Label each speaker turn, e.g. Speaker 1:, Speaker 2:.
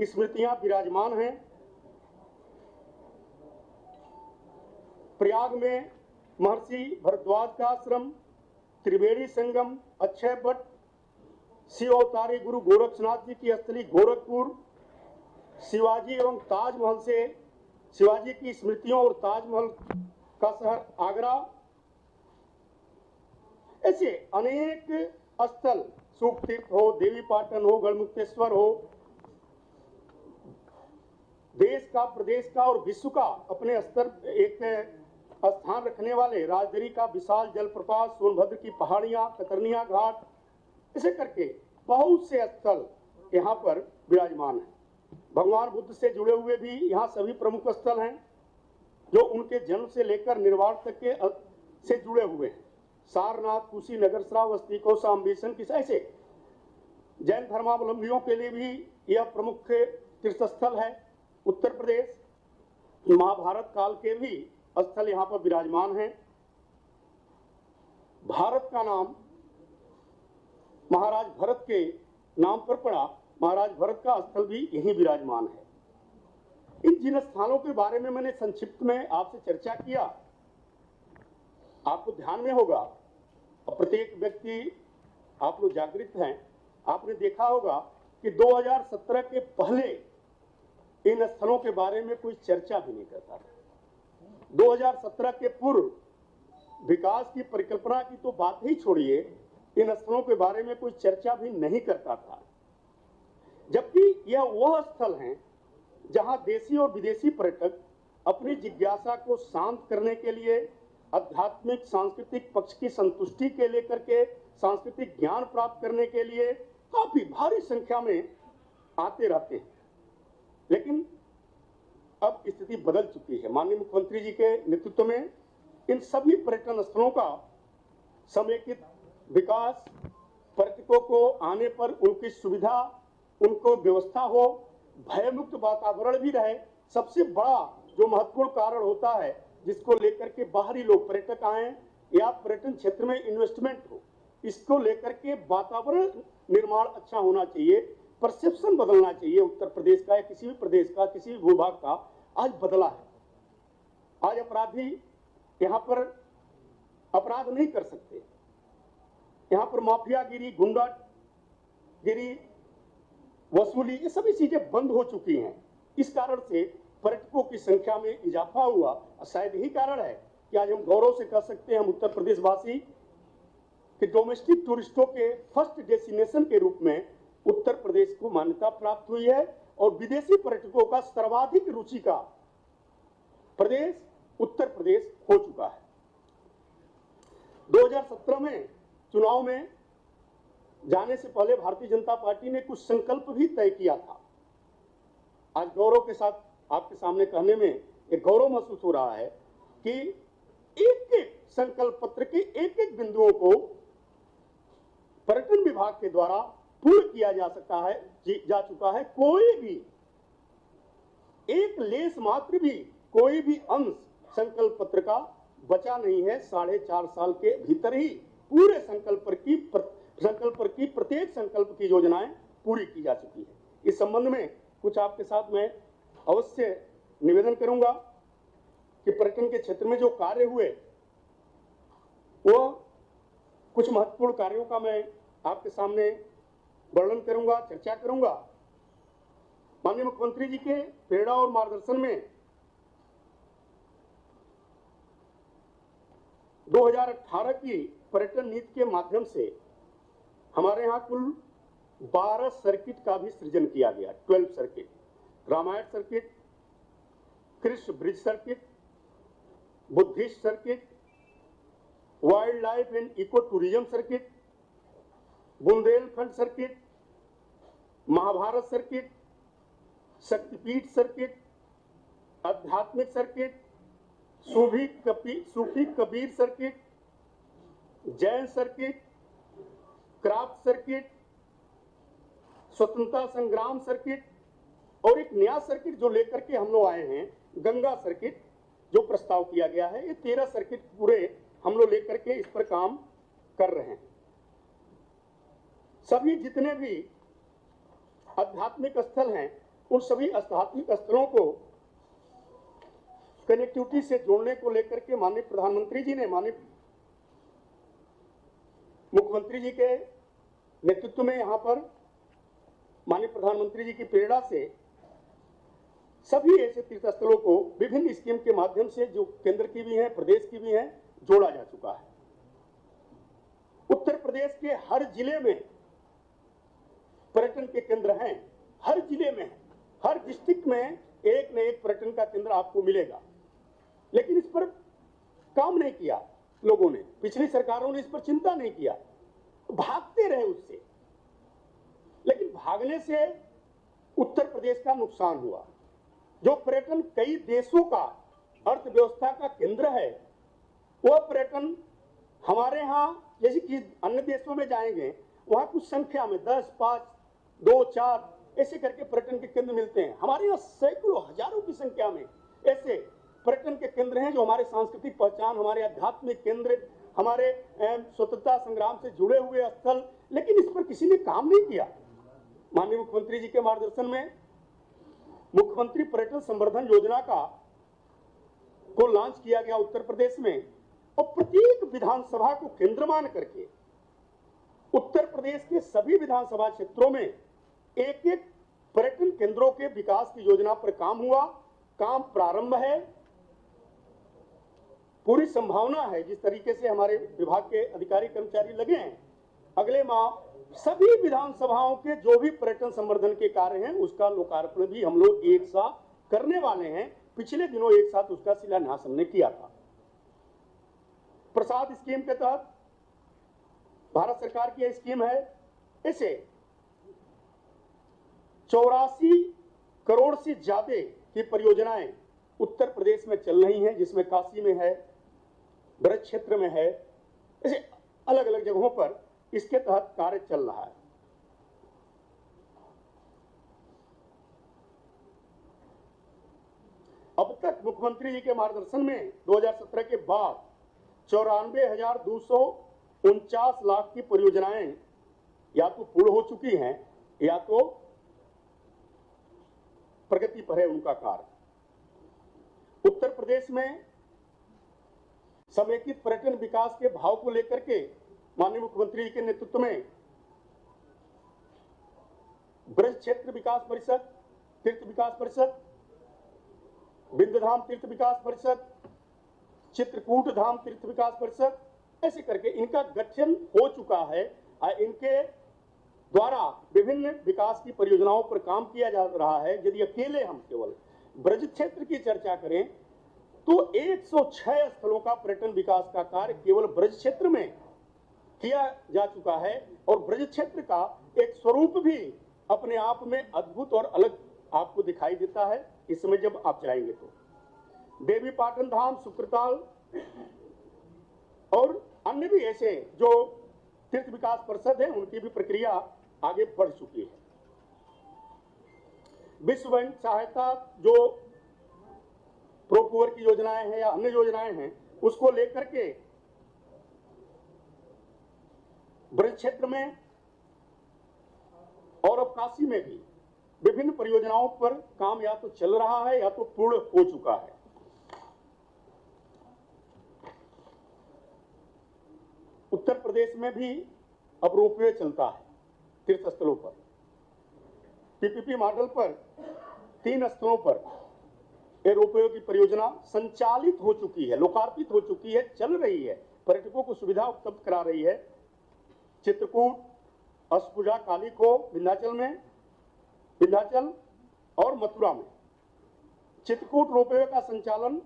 Speaker 1: स्मृतियां विराजमान हैं। प्रयाग में महर्षि भरद्वाज का आश्रम, त्रिवेणी संगम, अक्षय वट, शिव अवतारी गुरु गोरक्षनाथ जी की स्थली गोरखपुर, शिवाजी एवं ताजमहल से शिवाजी की स्मृतियों और ताजमहल का शहर आगरा, ऐसे अनेक स्थल, सुखतीर्थ हो, देवीपाटन हो, गढ़मुक्तेश्वर हो, देश का, प्रदेश का और विश्व का अपने स्तर एक स्थान रखने वाले राजदरी का विशाल जलप्रपात, सोनभद्र की पहाड़ियां, कतरनिया घाट, ऐसे करके बहुत से स्थल यहाँ पर विराजमान हैं। भगवान बुद्ध से जुड़े हुए भी यहाँ सभी प्रमुख स्थल हैं जो उनके जन्म से लेकर निर्वाण तक के से जुड़े हुए हैं। सारनाथ, कुशीनगर, श्रावस्ती, कौशाम्बी, की ऐसे जैन धर्मावलंबियों के लिए भी यह प्रमुख तीर्थ स्थल है। उत्तर प्रदेश महाभारत काल के भी स्थल यहाँ पर विराजमान हैं। भारत का नाम महाराज भरत के नाम पर पड़ा, महाराज भरत का स्थल भी यहीं विराजमान है। इन जिन स्थानों के बारे में मैंने संक्षिप्त में आपसे चर्चा किया, आपको ध्यान में होगा, प्रत्येक व्यक्ति, आप लोग जागृत हैं, आपने देखा होगा कि 2017 के पहले इन स्थलों के बारे में कोई चर्चा भी नहीं करता था। 2017 के पूर्व विकास की परिकल्पना की तो बात ही छोड़िए, इन स्थलों के बारे में कोई चर्चा भी नहीं करता था। जबकि यह वह स्थल हैं जहां देशी और विदेशी पर्यटक अपनी जिज्ञासा को शांत करने के लिए, आध्यात्मिक सांस्कृतिक पक्ष की संतुष्टि के लेकर के, सांस्कृतिक ज्ञान प्राप्त करने के लिए काफी भारी संख्या में आते रहते हैं। लेकिन अब स्थिति बदल चुकी है। माननीय मुख्यमंत्री जी के नेतृत्व में इन सभी पर्यटन स्थलों का समेकित विकास, पर्यटकों को आने पर उनकी सुविधा, उनको व्यवस्था हो, भयमुक्त वातावरण भी रहे। सबसे बड़ा जो महत्वपूर्ण कारण होता है जिसको लेकर के बाहरी लोग पर्यटक आए या पर्यटन क्षेत्र में इन्वेस्टमेंट हो, इसको लेकर के वातावरण निर्माण अच्छा होना चाहिए, परसेप्शन बदलना चाहिए। उत्तर प्रदेश का या किसी भी प्रदेश का, किसी भी भूभाग का आज बदला है। आज अपराधी यहाँ पर अपराध नहीं कर सकते, यहाँ पर माफियागिरी, गुंडागिरी, वसूली, ये सभी चीजें बंद हो चुकी हैं। इस कारण से पर्यटकों की संख्या में इजाफा हुआ। शायद यही कारण है कि आज हम गौरव से कह सकते हैं, हम उत्तर प्रदेश वासी, कि डोमेस्टिक टूरिस्टों के फर्स्ट डेस्टिनेशन के रूप में उत्तर प्रदेश को मान्यता प्राप्त हुई है और विदेशी पर्यटकों का सर्वाधिक रुचि का प्रदेश उत्तर प्रदेश हो चुका है। 2017 में चुनाव में जाने से पहले भारतीय जनता पार्टी ने कुछ संकल्प भी तय किया था। आज गौरव के साथ आपके सामने कहने में एक गौरव महसूस हो रहा है कि एक एक संकल्प पत्र के एक एक बिंदुओं को पर्यटन विभाग के द्वारा पूर्ण किया जा चुका है। कोई भी एक लेस मात्र भी, कोई भी अंश संकल्प पत्र का बचा नहीं है। 4.5 साल के भीतर ही पूरे संकल्प पर की प्रत्येक संकल्प की योजनाएं पूरी की जा चुकी है। इस संबंध में कुछ आपके साथ मैं अवश्य निवेदन करूंगा कि पर्यटन के क्षेत्र में जो कार्य हुए, वो कुछ महत्वपूर्ण कार्यों का मैं आपके सामने वर्णन करूंगा, चर्चा करूंगा। माननीय मुख्यमंत्री जी के प्रेरणा और मार्गदर्शन में 2018 की पर्यटन नीति के माध्यम से हमारे यहाँ कुल 12 सर्किट का भी सृजन किया गया। 12 circuit, Ramayana circuit, Krishna Braj circuit, Buddhist circuit, wildlife and eco tourism circuit, Bundelkhand circuit, Mahabharata circuit, Shaktipeeth circuit, आध्यात्मिक circuit, Sufi Kabir circuit, Jain circuit, craft circuit, स्वतंत्रता संग्राम सर्किट और एक नया सर्किट जो लेकर के हम लोग आए हैं, गंगा सर्किट, जो प्रस्ताव किया गया है। ये 13 सर्किट पूरे हम लोग लेकर के इस पर काम कर रहे हैं। सभी जितने भी आध्यात्मिक स्थल हैं उन सभी आध्यात्मिक स्थलों को कनेक्टिविटी से जोड़ने को लेकर के माननीय प्रधानमंत्री जी ने, माननीय मुख्यमंत्री जी के नेतृत्व में यहाँ पर माननीय प्रधानमंत्री जी की प्रेरणा से सभी ऐसे तीर्थ स्थलों को विभिन्न स्कीम के माध्यम से, जो केंद्र की भी है, प्रदेश की भी है, जोड़ा जा चुका है। उत्तर प्रदेश के हर जिले में पर्यटन के केंद्र हैं, हर जिले में, हर डिस्ट्रिक्ट में एक न एक पर्यटन का केंद्र आपको मिलेगा। लेकिन इस पर काम नहीं किया लोगों ने, पिछली सरकारों ने इस पर चिंता नहीं किया, भागते रहे उससे। लेकिन भागने से उत्तर प्रदेश का नुकसान हुआ। जो पर्यटन कई देशों का अर्थव्यवस्था का केंद्र है, वह पर्यटन हमारे यहाँ, जैसे कि अन्य देशों में जाएंगे, वहां कुछ संख्या में 10, 5, 2, 4 ऐसे करके पर्यटन के केंद्र मिलते हैं। हमारे यहाँ सैकड़ों, हजारों की संख्या में ऐसे पर्यटन के केंद्र हैं, जो हमारे सांस्कृतिक पहचान, हमारे आध्यात्मिक केंद्र, हमारे स्वतंत्रता संग्राम से जुड़े हुए स्थल, लेकिन इस पर किसी ने काम नहीं किया। माननीय मुख्यमंत्री जी के मार्गदर्शन में मुख्यमंत्री पर्यटन संवर्धन योजना को लॉन्च किया गया उत्तर प्रदेश में, और प्रत्येक विधानसभा को केंद्र मान करके उत्तर प्रदेश के सभी विधानसभा क्षेत्रों में एक एक पर्यटन केंद्रों के विकास की योजना पर काम हुआ। काम प्रारंभ है, पूरी संभावना है। जिस तरीके से हमारे विभाग के अधिकारी कर्मचारी लगे हैं, अगले माह सभी विधानसभाओं के जो भी पर्यटन संवर्धन के कार्य हैं, उसका लोकार्पण भी हम लोग एक साथ करने वाले हैं। पिछले दिनों एक साथ उसका शिलान्यास हमने किया था। प्रसाद स्कीम के तहत भारत सरकार की यह स्कीम है। इसे 84 करोड़ से ज्यादा की परियोजनाएं उत्तर प्रदेश में चल रही हैं, जिसमें काशी में है, ब्रज क्षेत्र में है, ऐसे अलग अलग जगहों पर इसके तहत कार्य चल रहा है। अब तक मुख्यमंत्री जी के मार्गदर्शन में 2017 के बाद 94,249 लाख की परियोजनाएं या तो पूर्ण हो चुकी हैं या तो प्रगति पर है उनका कार्य। उत्तर प्रदेश में समेकित पर्यटन विकास के भाव को लेकर के माननीय मुख्यमंत्री जी के नेतृत्व में ब्रज क्षेत्र विकास परिषद, तीर्थ विकास परिषद, विंध्यधाम तीर्थ विकास परिषद, चित्रकूट धाम तीर्थ विकास परिषद, ऐसे करके इनका गठन हो चुका है। इनके द्वारा विभिन्न विकास की परियोजनाओं पर काम किया जा रहा है। यदि अकेले हम केवल ब्रज क्षेत्र की चर्चा करें तो 106 स्थलों का पर्यटन विकास का कार्य केवल ब्रज क्षेत्र में किया जा चुका है, और ब्रज क्षेत्र का एक स्वरूप भी अपने आप में अद्भुत और अलग आपको दिखाई देता है इस समय जब आप जाएंगे तो। देवी पाटन धाम, सुकृताल और अन्य भी ऐसे जो तीर्थ विकास परिषद है, उनकी भी प्रक्रिया आगे बढ़ चुकी है। विश्व बैंक सहायता जो प्रोपुअर की योजनाएं हैं या अन्य योजनाएं हैं, उसको लेकर के ब्रज क्षेत्र में और अब काशी में भी विभिन्न परियोजनाओं पर काम या तो चल रहा है या तो पूर्ण हो चुका है। उत्तर प्रदेश में भी अब रोपवे चलता है तीर्थ स्थलों पर। पीपीपी मॉडल पर 3 स्थलों पर ये रोपवे की परियोजना संचालित हो चुकी है, लोकार्पित हो चुकी है, चल रही है, पर्यटकों को सुविधा उपलब्ध करा रही है। चित्रकूट, अष्टभुजा काली को विंध्याचल में, विंध्याचल और मथुरा में चित्रकूट रोपवे का संचालन